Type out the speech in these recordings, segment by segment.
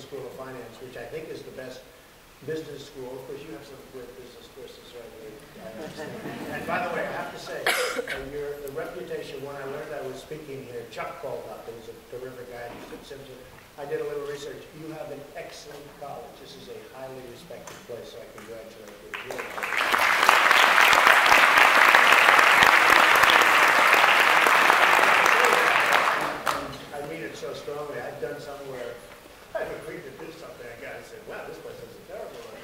School of Finance, which I think is the best business school. Of course, you have some great business courses, right? And by the way, I have to say, the reputation, when I learned I was speaking here, Chuck called up. He was a terrific guy at Simpson. I did a little research. You have an excellent college. This is a highly respected place, so I congratulate you. I mean it so strongly. I've done somewhere, I've agreed to do something. A guy said, wow, this place is a terrible one.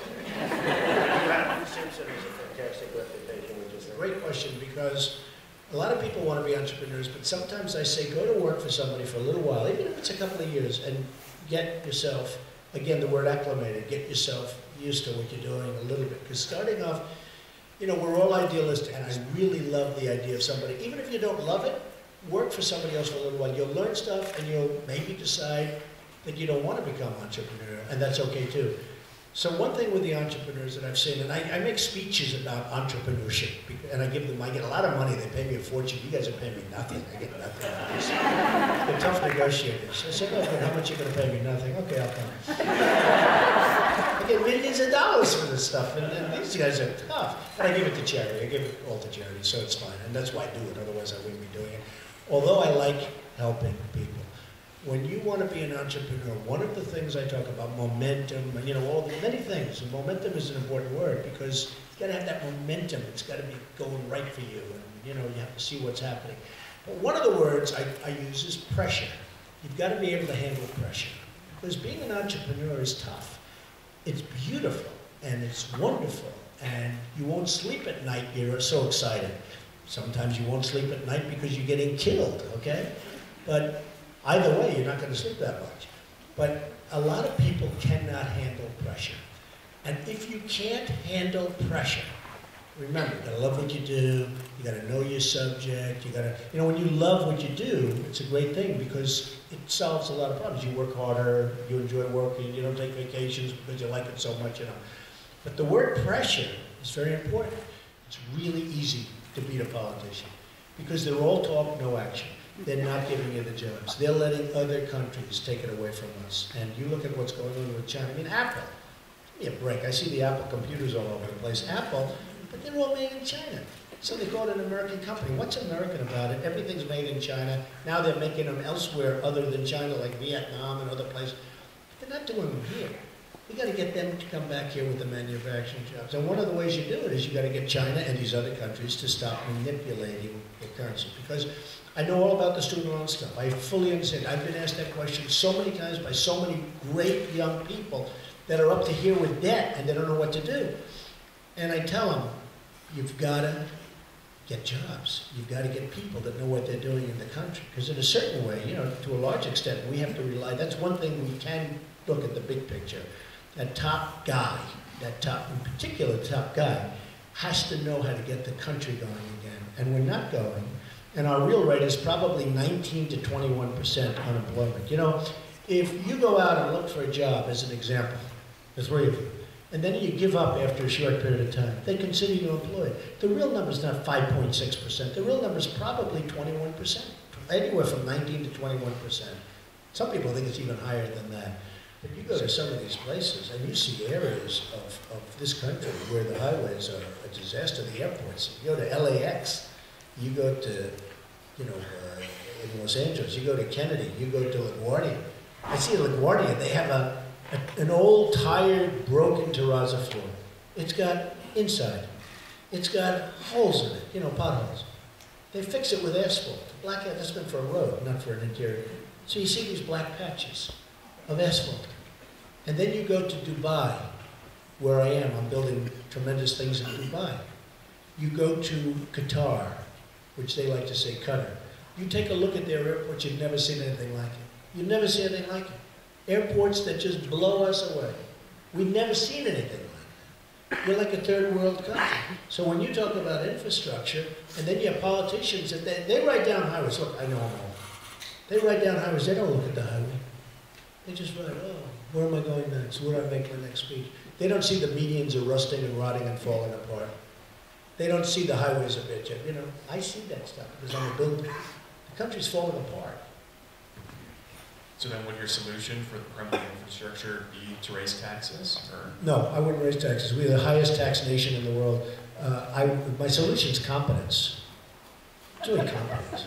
Simpson is a fantastic reputation, which is a great question, because a lot of people want to be entrepreneurs, but sometimes I say go to work for somebody for a little while, even if it's a couple of years, and get yourself, again, the word acclimated, get yourself used to what you're doing a little bit. Because starting off, you know, we're all idealistic, and I really love the idea of somebody, even if you don't love it, work for somebody else for a little while. You'll learn stuff, and you'll maybe decide that you don't want to become an entrepreneur, and that's okay too. So one thing with the entrepreneurs that I've seen, and I make speeches about entrepreneurship, and I get a lot of money, they pay me a fortune. You guys are paying me nothing, I get nothing. They're tough negotiators. I said, okay, how much are you going to pay me? Nothing. Okay, I'll come. I get millions of dollars for this stuff, and these guys are tough. And I give it to charity. I give it all to charity, so it's fine. And that's why I do it, otherwise I wouldn't be doing it. Although I like helping people. When you want to be an entrepreneur, one of the things I talk about, momentum, and you know, all the many things, and momentum is an important word because you got to have that momentum. It's got to be going right for you, and you know, you have to see what's happening. But one of the words I use is pressure. You've got to be able to handle pressure, because being an entrepreneur is tough. It's beautiful, and it's wonderful, and you won't sleep at night, you're so excited. Sometimes you won't sleep at night because you're getting killed, okay? But either way, you're not going to sleep that much. But a lot of people cannot handle pressure. And if you can't handle pressure, remember, you got to love what you do, you got to know your subject, you got to, you know, when you love what you do, it's a great thing because it solves a lot of problems. You work harder, you enjoy working, you don't take vacations because you like it so much, you know. But the word pressure is very important. It's really easy to beat a politician because they're all talk, no action. They're not giving you the jobs. They're letting other countries take it away from us. And you look at what's going on with China. I mean, Apple, give me a break. I see the Apple computers all over the place. Apple, but they're all made in China. So they call it an American company. What's American about it? Everything's made in China. Now they're making them elsewhere other than China, like Vietnam and other places. But they're not doing them here. We got to get them to come back here with the manufacturing jobs. And one of the ways you do it is you got to get China and these other countries to stop manipulating the currency. Because I know all about the student loan stuff. I fully understand. I've been asked that question so many times by so many great young people that are up to here with debt and they don't know what to do. And I tell them, you've got to get jobs. You've got to get people that know what they're doing in the country. Because in a certain way, you know, to a large extent, we have to rely. That's one thing we can look at the big picture. That top guy, in particular top guy, has to know how to get the country going again. And we're not going. And our real rate is probably 19 to 21% unemployment. You know, if you go out and look for a job, as an example, the three of you, and then you give up after a short period of time, they consider you employed. The real number is not 5.6%. The real number is probably 21%, anywhere from 19 to 21%. Some people think it's even higher than that. But you go to some of these places and you see areas of this country where the highways are a disaster, the airports. You go to LAX, you go to, you know, in Los Angeles, you go to Kennedy, you go to LaGuardia. I see LaGuardia, they have an old, tired, broken terrazzo floor. It's got inside. It's got holes in it, you know, potholes. They fix it with asphalt. Black, that's been for a road, not for an interior. So you see these black patches of asphalt. And then you go to Dubai, where I am. I'm building tremendous things in Dubai. You go to Qatar, which they like to say Qatar. You take a look at their airports, you've never seen anything like it. You've never seen anything like it. Airports that just blow us away. We've never seen anything like that. We're like a third world country. So when you talk about infrastructure, and then you have politicians, that they write down highways. Look, I know them all. They write down highways, they don't look at the highway. They just write, oh, where am I going next? Where do I make my next speech? They don't see the medians are rusting and rotting and falling apart. They don't see the highways a bit yet. You know, I see that stuff because I'm a builder. The country's falling apart. So then would your solution for the permanent infrastructure be to raise taxes, or? No, I wouldn't raise taxes. We're the highest tax nation in the world. My solution is competence. It's really competence.